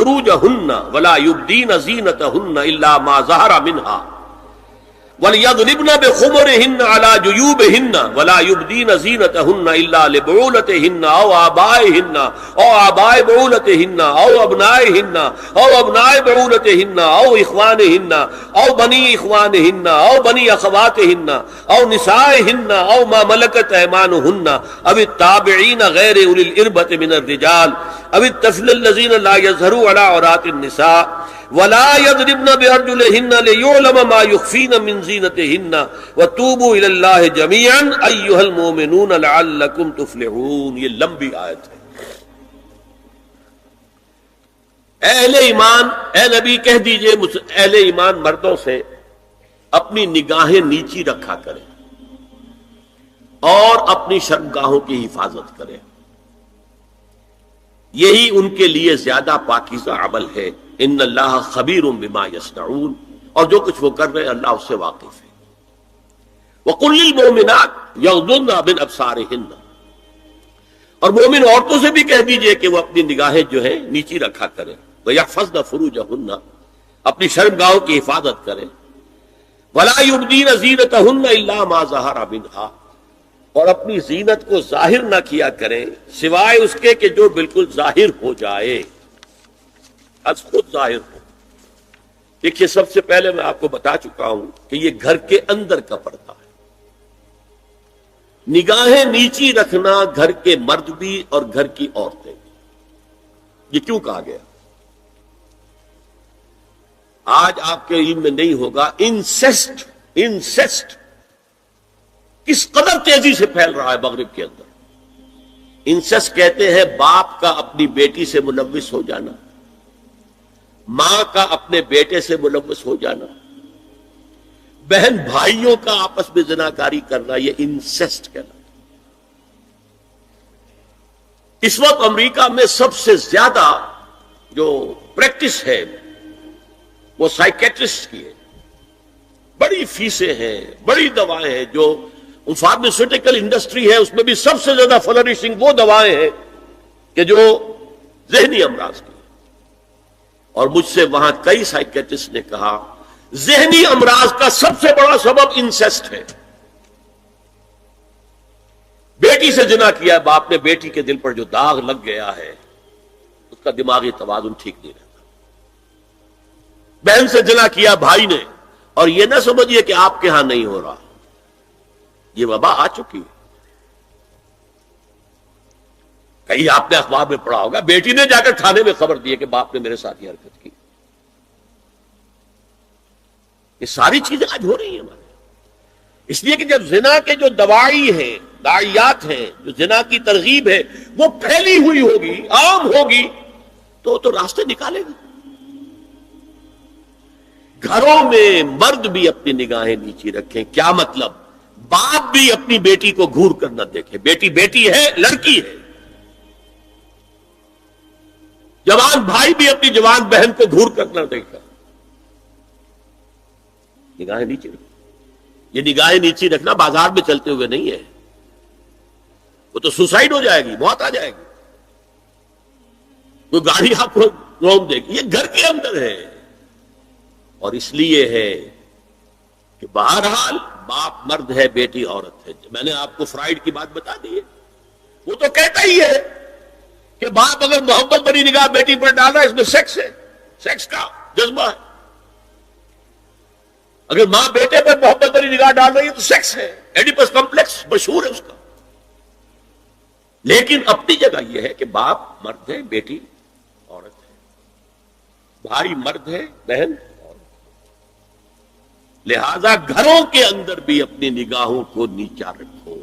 فروجهن ولا يبدين زينتهن الا ما ظهر منها وَلْيَضْرِبْنَ بِخُمُرِهِنَّ عَلَى جُيُوبِهِنَّ وَلَا يُبْدِينَ زِينَتَهُنَّ إِلَّا لِبُعُولَتِهِنَّ أَوْ آبَائِهِنَّ أَوْ آبَاءِ بُعُولَتِهِنَّ أَوْ أَبْنَائِهِنَّ أَوْ أَبْنَاءِ بُعُولَتِهِنَّ أَوْ إِخْوَانِهِنَّ أَوْ بَنِي إِخْوَانِهِنَّ أَوْ بَنِي أَخَوَاتِهِنَّ أَوْ نِسَائِهِنَّ أَوْ مَا مَلَكَتْ أَيْمَانُهُنَّ أَوِ التَّابِعِينَ غَيْرِ أُولِي الْإِرْبَةِ مِنَ الرِّجَالِ أَوِ الطَّفْلِ الَّذِينَ لَا يَظْهَرُوا عَلَى عَوْرَاتِ النِّسَاءِ وَلَا يَضْرِبْنَ بِأَرْجُلِهِنَّ لِيُعْلَمَ مَا يُخْفِينَ مِنْ زِينَتِهِنَّ وَتُوبُوا إِلَى اللَّهِ جَمِيعًا أَيُّهَا الْمُؤْمِنُونَ لَعَلَّكُمْ تُفْلِحُونَ. یہ لمبی آیت ہے. اہل ایمان، اے نبی کہہ دیجئے اہل ایمان مردوں سے اپنی نگاہیں نیچی رکھا کریں اور اپنی شرمگاہوں کی حفاظت کریں. یہی ان کے لیے زیادہ پاکیزہ عمل ہے. ان اللہ خبیر بما یصنعون، اور جو کچھ وہ کر رہے ہیں اللہ اس سے واقف ہے. وَقُلْ لِلْمُؤْمِنَاتِ يَغْضُضْنَ مِنْ أَبْصَارِهِنَّ، اور مومن عورتوں سے بھی کہہ دیجئے کہ وہ اپنی نگاہیں جو ہیں نیچی رکھا کریں. وَيَحْفَظْنَ فُرُوجَهُنَّ، اپنی شرمگاہوں کی حفاظت کریں. وَلَا يُبْدِينَ زِينَتَهُنَّ إِلَّا مَا ظَهَرَ مِنْهَا، اور اپنی زینت کو ظاہر نہ کیا کریں سوائے اس کے کہ جو بالکل ظاہر ہو جائے، از خود ظاہر ہو. دیکھیے سب سے پہلے میں آپ کو بتا چکا ہوں کہ یہ گھر کے اندر کا پردہ ہے. نگاہیں نیچی رکھنا گھر کے مرد بھی اور گھر کی عورتیں بھی. یہ کیوں کہا گیا؟ آج آپ کے علم میں نہیں ہوگا انسیسٹ کس قدر تیزی سے پھیل رہا ہے مغرب کے اندر. انسیسٹ کہتے ہیں باپ کا اپنی بیٹی سے ملوث ہو جانا، ماں کا اپنے بیٹے سے ملوث ہو جانا، بہن بھائیوں کا آپس میں زناکاری کرنا، یہ انسیسٹ کہنا. اس وقت امریکہ میں سب سے زیادہ جو پریکٹس ہے وہ سائیکیٹرسٹ کی ہے. بڑی فیسیں ہیں، بڑی دوائیں ہیں. جو فارماسیوٹیکل انڈسٹری ہے اس میں بھی سب سے زیادہ فلرشنگ وہ دوائیں ہیں کہ جو ذہنی امراض کی. اور مجھ سے وہاں کئی سائیکیٹرسٹ نے کہا ذہنی امراض کا سب سے بڑا سبب انسیسٹ ہے. بیٹی سے زنا کیا ہے باپ نے، بیٹی کے دل پر جو داغ لگ گیا ہے اس کا دماغی توازن ٹھیک نہیں رہتا. بہن سے زنا کیا بھائی نے، اور یہ نہ سمجھیے کہ آپ کے ہاں نہیں ہو رہا، یہ وبا آ چکی ہے. کہیں آپ نے اخبار میں پڑھا ہوگا بیٹی نے جا کر تھانے میں خبر دی کہ باپ نے میرے ساتھ یہ حرکت کی. یہ ساری چیزیں آج ہو رہی ہیں ہمارے. اس لیے کہ جب زنا کے جو دواعی ہیں، داعیات ہیں، جو زنا کی ترغیب ہے وہ پھیلی ہوئی ہوگی، عام ہوگی، تو راستے نکالے گا. گھروں میں مرد بھی اپنی نگاہیں نیچی رکھیں. کیا مطلب؟ باپ بھی اپنی بیٹی کو گھور کر نہ دیکھے. بیٹی بیٹی ہے، لڑکی ہے. جوان بھائی بھی اپنی جوان بہن کو گھور کر نہ دیکھا. نگاہیں نیچی رکھیں. یہ نگاہیں نیچی رکھنا بازار میں چلتے ہوئے نہیں ہے، وہ تو سوسائڈ ہو جائے گی، موت آ جائے گی. کوئی گاڑی آپ کو روک دے گی. یہ گھر کے اندر ہے. اور اس لیے ہے کہ بہرحال باپ مرد ہے، بیٹی عورت ہے. میں نے آپ کو فرائڈ کی بات بتا دی ہے. وہ تو کہتا ہی ہے کہ باپ اگر محبت بڑی نگاہ بیٹی پر ڈال رہا ہے اس میں سیکس ہے، سیکس کا جذبہ ہے. اگر ماں بیٹے پر محبت بڑی نگاہ ڈال رہی ہے تو سیکس ہے. ایڈیپس کمپلیکس مشہور ہے اس کا. لیکن اپنی جگہ یہ ہے کہ باپ مرد ہے، بیٹی عورت ہے، بھائی مرد ہے، بہن. لہذا گھروں کے اندر بھی اپنی نگاہوں کو نیچا رکھو.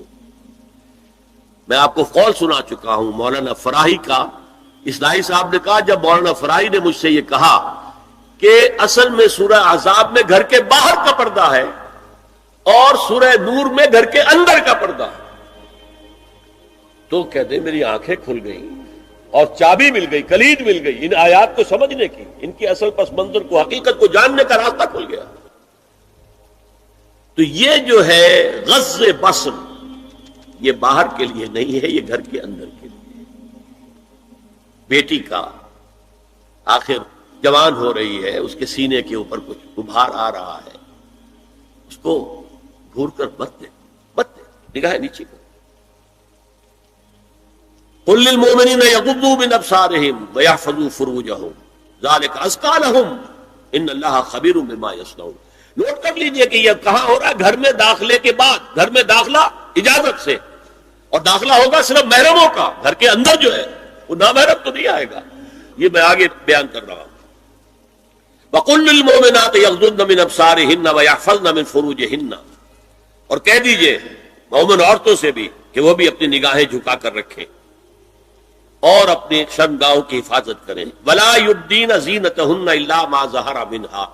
میں آپ کو قول سنا چکا ہوں مولانا فراہی کا. اصلاحی صاحب نے کہا جب مولانا فراہی نے مجھ سے یہ کہا کہ اصل میں سورہ احزاب میں گھر کے باہر کا پردہ ہے اور سورہ نور میں گھر کے اندر کا پردہ ہے، تو کہتے میری آنکھیں کھل گئیں اور چابی مل گئی، کلید مل گئی ان آیات کو سمجھنے کی، ان کی اصل پس منظر کو، حقیقت کو جاننے کا راستہ کھل گیا. تو یہ جو ہے غض بصر یہ باہر کے لیے نہیں ہے، یہ گھر کے اندر کے لیے. بیٹی کا آخر جوان ہو رہی ہے، اس کے سینے کے اوپر کچھ ابھار آ رہا ہے، اس کو گھور کر مت دے، نگاہیں نیچے کر. قل للمؤمنین یغضوا من ابصارهم ویحفظوا فروجهم ذلک ازکی لهم ان اللہ خبیر بما یصنعون. نوٹ کر لیجئے کہ یہ کہاں ہو رہا ہے؟ گھر میں داخلے کے بعد. گھر میں داخلہ اجازت سے، اور داخلہ ہوگا صرف محرموں کا. گھر کے اندر جو ہے وہ نامحرم تو نہیں آئے گا. یہ میں آگے بیان کر رہا ہوں. وَقُلْ لِلْمُؤْمِنَاتِ يَغْضُضْنَ مِنْ أَبْصَارِهِنَّ وَيَحْفَظْنَ مِنْ فُرُوجِهِنَّ، اور کہہ دیجئے مومن عورتوں سے بھی کہ وہ بھی اپنی نگاہیں جھکا کر رکھیں اور اپنی شرمگاہوں کی حفاظت کریں. وَلَا يُبْدِينَ زِينَتَهُنَّ إِلَّا مَا ظَهَرَ مِنْهَا.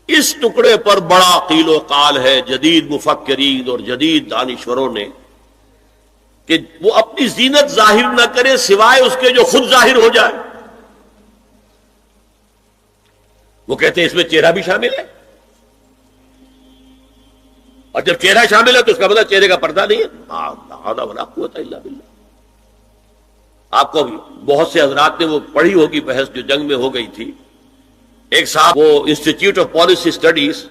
اس ٹکڑے پر بڑا قیل و قال ہے جدید مفکرین اور جدید دانشوروں نے کہ وہ اپنی زینت ظاہر نہ کرے سوائے اس کے جو خود ظاہر ہو جائے. وہ کہتے ہیں اس میں چہرہ بھی شامل ہے، اور جب چہرہ شامل ہے تو اس کا مطلب چہرے کا پردہ نہیں ہے. لا حول ولا قوت الا باللہ. آپ کو بہت سے حضرات نے وہ پڑھی ہوگی بحث جو جنگ میں ہو گئی تھی. ایک صاحب وہ انسٹیٹیوٹ آف پالیسی اسٹڈیز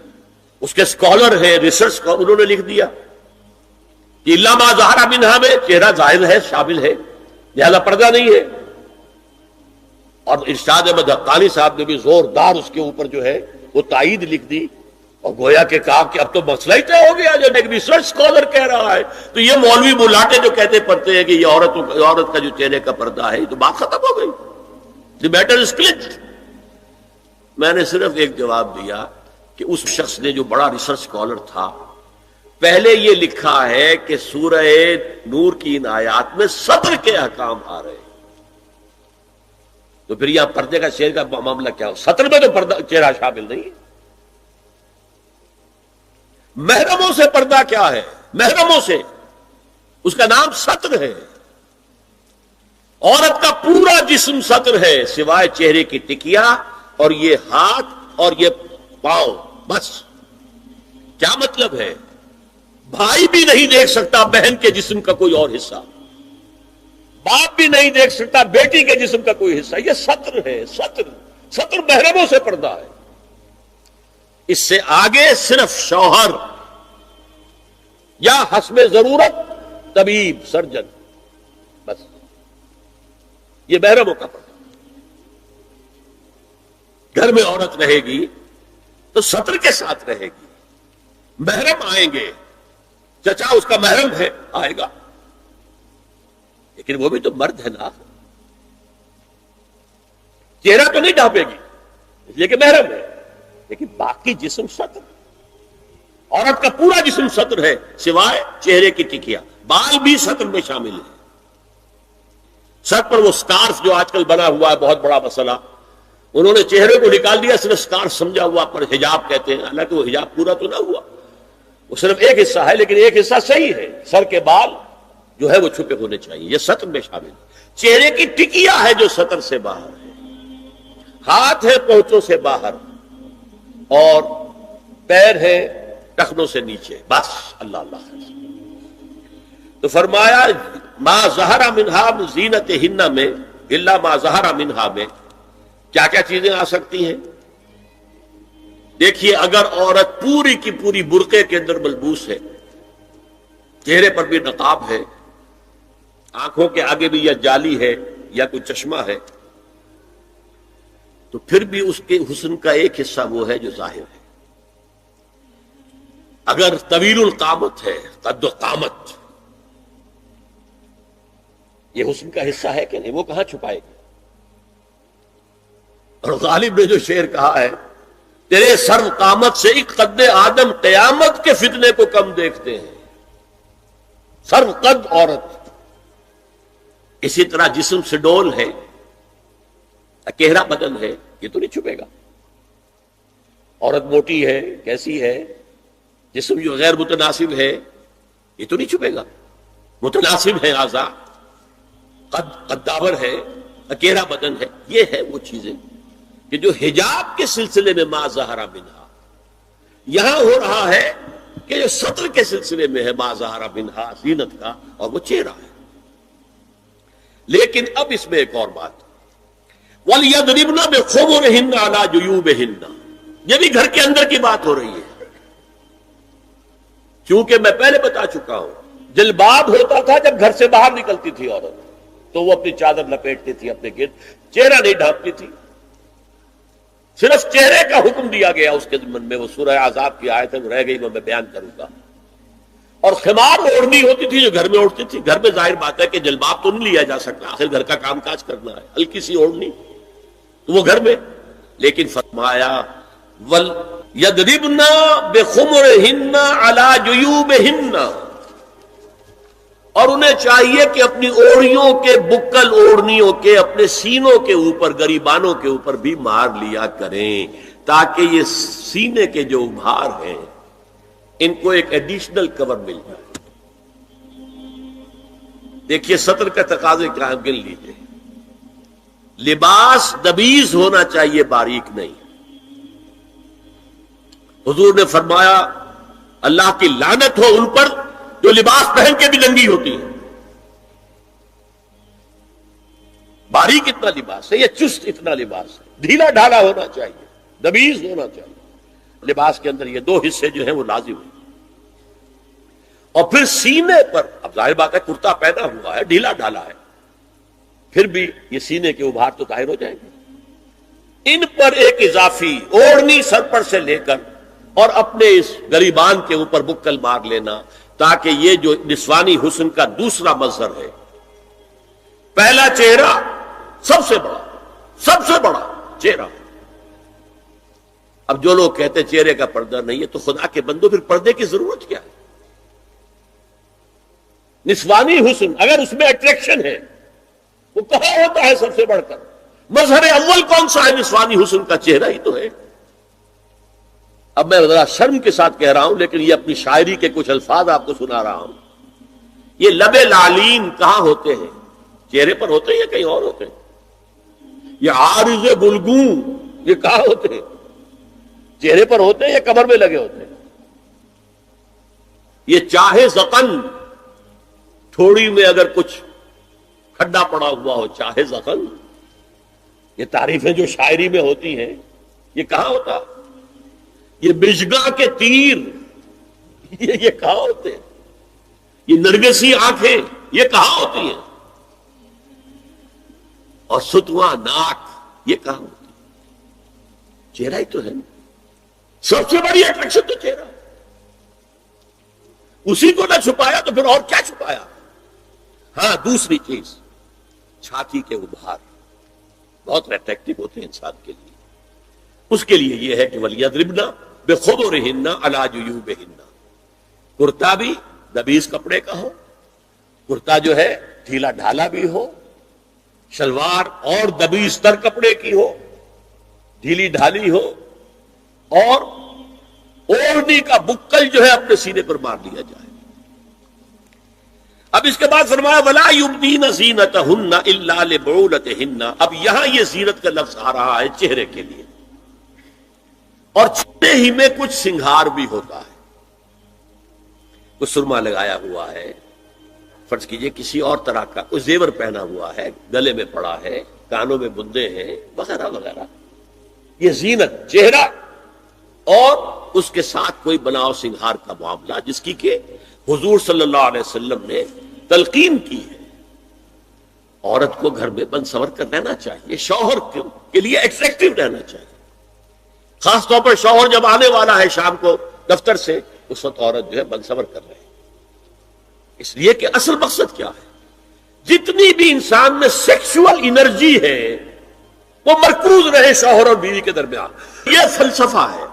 اس کے اسکالر ہیں، ریسرچ کا، انہوں نے لکھ دیا کہ الا ما ظہر منہا میں چہرہ ظاہر ہے، شامل ہے، لہذا پردہ نہیں ہے. اور ارشاد احمد حقانی صاحب نے بھی زوردار اس کے اوپر جو ہے وہ تائید لکھ دی، اور گویا کہ کہا کہ اب تو مسئلہ ہی طے ہو گیا. جب ایک ریسرچ اسکالر کہہ رہا ہے تو یہ مولوی ملاٹے جو کہتے پڑھتے ہیں کہ یہ عورت کا جو چہرے کا پردہ ہے، یہ تو بات ختم ہو گئی. The matter is clutched. میں نے صرف ایک جواب دیا کہ اس شخص نے جو بڑا ریسرچ اسکالر تھا، پہلے یہ لکھا ہے کہ سورہ نور کی ان آیات میں سطر کے احکام آ رہے ہیں، تو پھر یہاں پردے کا چہرے کا معاملہ کیا ہو؟ سطر میں تو پردہ چہرہ شامل نہیں ہے. محرموں سے پردہ کیا ہے؟ محرموں سے اس کا نام سطر ہے. عورت کا پورا جسم سطر ہے سوائے چہرے کی ٹکیا اور یہ ہاتھ اور یہ پاؤں، بس. کیا مطلب ہے؟ بھائی بھی نہیں دیکھ سکتا بہن کے جسم کا کوئی اور حصہ، باپ بھی نہیں دیکھ سکتا بیٹی کے جسم کا کوئی حصہ. یہ سطر ہے. سطر محرموں سے پردہ ہے. اس سے آگے صرف شوہر یا حسب ضرورت طبیب، سرجن، بس. یہ محرموں کا پردہ. گھر میں عورت رہے گی تو سطر کے ساتھ رہے گی. محرم آئیں گے، چچا اس کا محرم ہے، آئے گا، لیکن وہ بھی تو مرد ہے نا. چہرہ تو نہیں ڈھانپے گی اس لیے کہ محرم ہے، لیکن باقی جسم سطر. عورت کا پورا جسم سطر ہے سوائے چہرے کی ٹکیا. بال بھی سطر میں شامل ہے. سر پر وہ سکارف جو آج کل بنا ہوا ہے، بہت بڑا مسئلہ، انہوں نے چہرے کو نکال دیا، صرف سکارف سمجھا ہوا، پر حجاب کہتے ہیں. حالانکہ وہ حجاب پورا تو نہ ہوا، وہ صرف ایک حصہ ہے، لیکن ایک حصہ صحیح ہے. سر کے بال جو ہے وہ چھپے ہونے چاہیے، یہ سطر میں شامل ہے. چہرے کی ٹکیا ہے جو سطر سے باہر ہے. ہاتھ ہے پہنچوں سے باہر، اور پیر ہے ٹخنوں سے نیچے، بس. اللہ اللہ. تو فرمایا ما ظہر منہا زینتہن میں الا ما ظہر منہا میں کیا کیا چیزیں آ سکتی ہیں. دیکھیے، اگر عورت پوری کی پوری برقعے کے اندر ملبوس ہے، چہرے پر بھی نقاب ہے، آنکھوں کے آگے بھی یا جالی ہے یا کوئی چشمہ ہے، تو پھر بھی اس کے حسن کا ایک حصہ وہ ہے جو ظاہر ہے. اگر طویل القامت ہے، قد و قامت، یہ حسن کا حصہ ہے کہ نہیں؟ وہ کہاں چھپائے گی؟ اور غالب نے جو شعر کہا ہے، تیرے سر قامت سے ایک قد آدم قیامت کے فتنے کو کم دیکھتے ہیں. سر قد عورت، اسی طرح جسم سے ڈول ہے، اکیرا بدن ہے، یہ تو نہیں چھپے گا. عورت موٹی ہے، کیسی ہے، جسم جو غیر متناسب ہے، یہ تو نہیں چھپے گا. متناسب ہے اعضاء، قداور ہے، اکیرا بدن ہے، یہ ہے وہ چیزیں کہ جو حجاب کے سلسلے میں ما ظہر منہا. یہاں ہو رہا ہے کہ جو سطر کے سلسلے میں ہے ما ظہر منہا زینت کا، اور وہ چہرہ ہے. لیکن اب اس میں ایک اور بات، وَلْيَضْرِبْنَ بِخُمُرِهِنَّ عَلَى جُيُوبِهِنَّ، یہ بھی گھر کے اندر کی بات ہو رہی ہے، کیونکہ میں پہلے بتا چکا ہوں جلباب ہوتا تھا جب گھر سے باہر نکلتی تھی عورت تو وہ اپنی چادر لپیٹتی تھی اپنے گرد، چہرہ نہیں ڈھانپتی تھی، صرف چہرے کا حکم دیا گیا اس کے ضمن میں، وہ سورہ عذاب کی آیت ہے، وہ رہ گئی، وہ میں بیان کروں گا۔ اور خمار اوڑھنی ہوتی تھی جو گھر میں اوڑھتی تھی، گھر میں ظاہر بات ہے کہ جلباب تو نہیں لیا جا سکتا، آخر گھر کا کام کاج کرنا ہے، ہلکی سی اوڑھنی تو وہ گھر میں، لیکن فرمایا وَلْيَضْرِبْنَ بِخُمُرِهِنَّ عَلَى جُيُوبِهِنَّ، اور انہیں چاہیے کہ اپنی اوڑھیوں کے، بکل اوڑھنیوں کے اپنے سینوں کے اوپر، گریبانوں کے اوپر بھی مار لیا کریں، تاکہ یہ سینے کے جو ابھار ہیں ان کو ایک ایڈیشنل کور مل جائے۔ دیکھیے سطر کا تقاضے کیا ہے، گن لیجیے۔ لباس دبیز ہونا چاہیے، باریک نہیں۔ حضور نے فرمایا اللہ کی لعنت ہو ان پر جو لباس پہن کے بھی ننگی ہوتی ہے۔ باریک اتنا لباس ہے یا چست اتنا لباس ہے، ڈھیلا ڈھالا ہونا چاہیے، دبیز ہونا چاہیے۔ لباس کے اندر یہ دو حصے جو ہیں وہ لازم ہیں۔ اور پھر سینے پر، اب ظاہر بات ہے کرتا پہنا ہوا ہے، ڈھیلا ڈھالا ہے، پھر بھی یہ سینے کے ابھار تو ظاہر ہو جائیں گے۔ ان پر ایک اضافی اوڑھنی سر پر سے لے کر اور اپنے اس گریبان کے اوپر بکل مار لینا، تاکہ یہ جو نسوانی حسن کا دوسرا مظہر ہے، پہلا چہرہ سب سے بڑا چہرہ۔ اب جو لوگ کہتے چہرے کا پردہ نہیں ہے تو خدا کے بندو پھر پردے کی ضرورت کیا ہے؟ نسوانی حسن اگر اس میں اٹریکشن ہے وہ کہاں ہوتا ہے سب سے بڑھ کر؟ مظہر اول کون سا ہے نسوانی حسن کا؟ چہرہ ہی تو ہے۔ اب میں ذرا شرم کے ساتھ کہہ رہا ہوں لیکن یہ اپنی شاعری کے کچھ الفاظ آپ کو سنا رہا ہوں۔ یہ لب لعلین کہاں ہوتے ہیں؟ چہرے پر ہوتے ہیں یا کہیں اور ہوتے ہیں؟ یہ عارض گلگوں یہ کہاں ہوتے ہیں؟ چہرے پر ہوتے ہیں یا کمر میں لگے ہوتے ہیں؟ یہ چاہے زقن، تھوڑی میں اگر کچھ کھڈا پڑا ہوا ہو، چاہے زخم، یہ تعریفیں جو شاعری میں ہوتی ہیں یہ کہاں ہوتا؟ یہ بجگاہ کے تیر یہ کہاں ہوتے ہیں؟ یہ نرگسی آنکھیں یہ کہاں ہوتی ہیں؟ اور ستواں ناک یہ کہاں ہوتی ہے؟ چہرہ ہی تو ہے، سب سے بڑی اٹریکشن تو چہرہ، اسی کو نہ چھپایا تو پھر اور کیا چھپایا؟ ہاں دوسری چیز چھاتی کے ابھار بہت اٹریکٹیو ہوتے ہیں انسان کے لیے، اس کے لیے یہ ہے کہ وَلْيَضْرِبْنَ بِخُمُرِهِنَّ عَلَى جُيُوبِهِنَّ، کرتا بھی دبیز کپڑے کا ہو، کرتا جو ہے ڈھیلا ڈھالا بھی ہو، شلوار اور دبیز تر کپڑے کی ہو، ڈھیلی ڈھالی ہو، اور اوڑھنی کا بکل جو ہے اپنے سینے پر مار لیا جائے۔ اب اس کے بعد فرمایا وَلَا يُبْدِينَ زِينَتَهُنَّ إِلَّا لِبُعُولَتِهِنَّ، اب یہاں یہ زینت کا لفظ آ رہا ہے چہرے کے لیے، اور چہرے ہی میں کچھ سنگھار بھی ہوتا ہے، کچھ سرما لگایا ہوا ہے، فرض کیجئے کسی اور طرح کا کوئی زیور پہنا ہوا ہے، گلے میں پڑا ہے، کانوں میں بندے ہیں وغیرہ وغیرہ، یہ زینت چہرہ اور اس کے ساتھ کوئی بناؤ سنگھار کا معاملہ، جس کی کہ حضور صلی اللہ علیہ وسلم نے تلقین کی ہے۔ عورت کو گھر میں بن سور کر رہنا چاہیے، شوہر کے لیے ایٹریکٹیو رہنا چاہیے، خاص طور پر شوہر جب آنے والا ہے شام کو دفتر سے، اس وقت عورت جو ہے بن سور کر رہے ہیں، اس لیے کہ اصل مقصد کیا ہے؟ جتنی بھی انسان میں سیکشول انرجی ہے وہ مرکوز رہے شوہر اور بیوی کے درمیان، یہ فلسفہ ہے۔